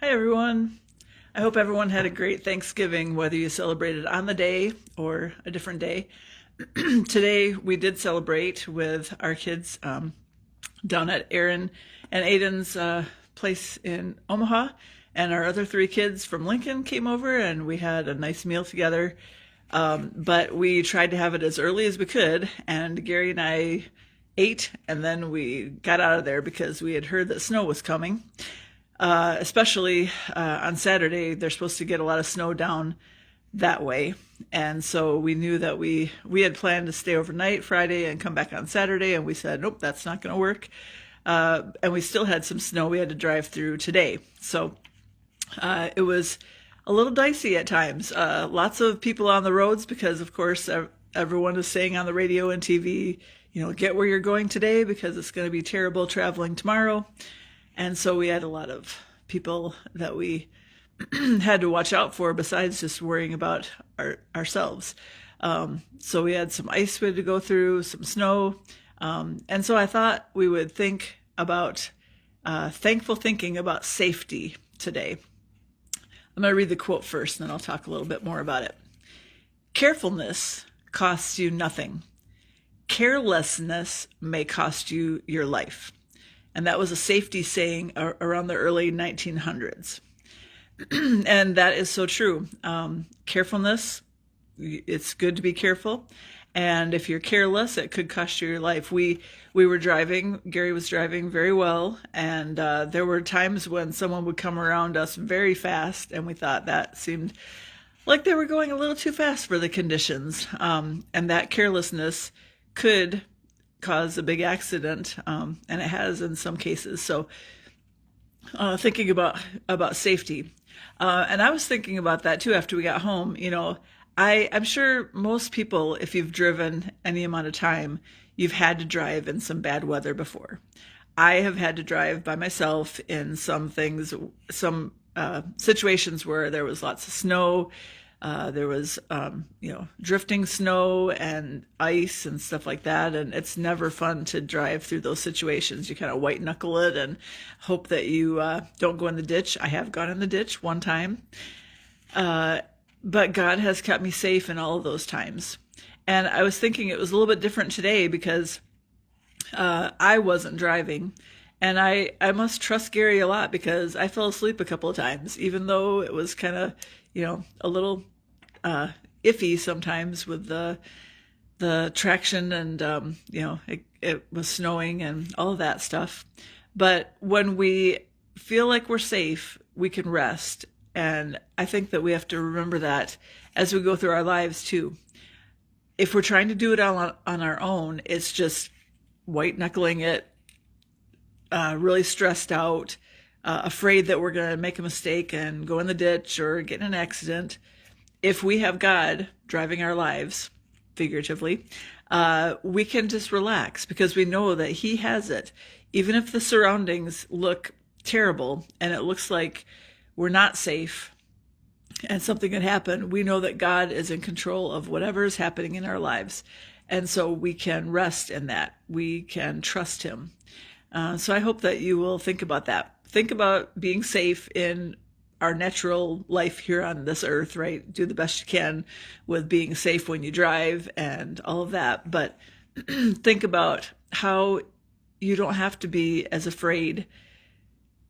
Hi, everyone. I hope everyone had a great Thanksgiving, whether you celebrated on the day or a different day. Today, we did celebrate with our kids down at Aaron and Aiden's place in Omaha. And our other three kids from Lincoln came over and we had a nice meal together. But we tried to have it as early as we could. And Gary and I ate and then we got out of there because we had heard that snow was coming. Especially on Saturday, they're supposed to get a lot of snow down that way. And so we knew that we had planned to stay overnight Friday and come back on Saturday. And we said, nope, that's not going to work. And we still had some snow we had to drive through today. So it was a little dicey at times. Lots of people on the roads because, of course, everyone is saying on the radio and TV, get where you're going today because it's going to be terrible traveling tomorrow. And so we had a lot of people that we had to watch out for besides just worrying about ourselves. So we had some ice we had to go through, some snow. And so I thought we would think about thankful thinking about safety today. I'm going to read the quote first, and then I'll talk a little bit more about it. Carefulness costs you nothing. Carelessness may cost you your life. And that was a safety saying around the early 1900s. And that is so true. Carefulness, it's good to be careful. And if you're careless, it could cost you your life. We were driving, Gary was driving very well. And there were times when someone would come around us very fast. And we thought that seemed like they were going a little too fast for the conditions. And that carelessness could cause a big accident, and it has in some cases. So thinking about safety. And I was thinking about that too after we got home. I'm sure most people, if you've driven any amount of time, you've had to drive in some bad weather before. I have had to drive by myself in some situations where there was lots of snow. There was, drifting snow and ice and stuff like that. And it's never fun to drive through those situations. You kind of white knuckle it and hope that you don't go in the ditch. I have gone in the ditch one time. But God has kept me safe in all of those times. And I was thinking it was a little bit different today because I wasn't driving. And I must trust Gary a lot because I fell asleep a couple of times, even though it was kind of, a little iffy sometimes with the traction and, it was snowing and all of that stuff. But when we feel like we're safe, we can rest. And I think that we have to remember that as we go through our lives too. If we're trying to do it on our own, it's just white knuckling it, really stressed out, afraid that we're going to make a mistake and go in the ditch or get in an accident. If we have God driving our lives, figuratively, we can just relax because we know that He has it. Even if the surroundings look terrible and it looks like we're not safe and something could happen, we know that God is in control of whatever is happening in our lives. And so we can rest in that. We can trust Him. So I hope that you will think about that. Think about being safe in our natural life here on this earth, right? Do the best you can with being safe when you drive and all of that. But think about how you don't have to be as afraid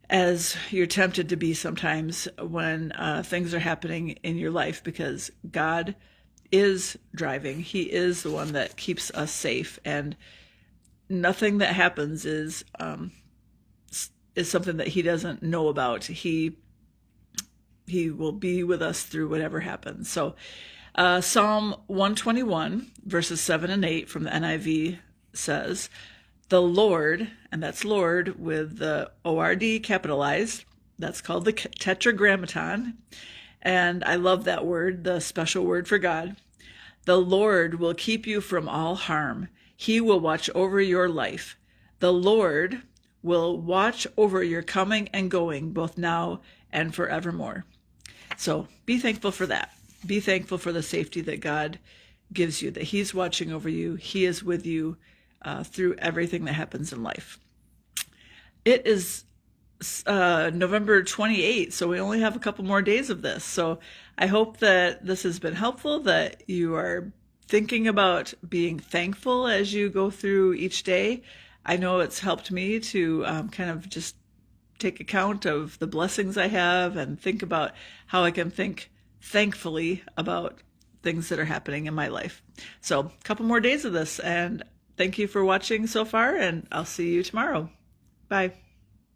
as you're tempted to be sometimes when things are happening in your life because God is driving. He is the one that keeps us safe. And nothing that happens is something that He doesn't know about. He will be with us through whatever happens. So Psalm 121, verses 7 and 8 from the NIV says, the Lord, and that's Lord with the O-R-D capitalized, that's called the tetragrammaton. And I love that word, the special word for God. The Lord will keep you from all harm. He will watch over your life. The Lord will watch over your coming and going, both now and forevermore. So be thankful for that. Be thankful for the safety that God gives you, that He's watching over you. He is with you through everything that happens in life. It is November 28th, so we only have a couple more days of this. So I hope that this has been helpful, that you are thinking about being thankful as you go through each day. I know it's helped me to kind of just take account of the blessings I have and think about how I can think thankfully about things that are happening in my life. So, a couple more days of this, and thank you for watching so far, and I'll see you tomorrow. Bye.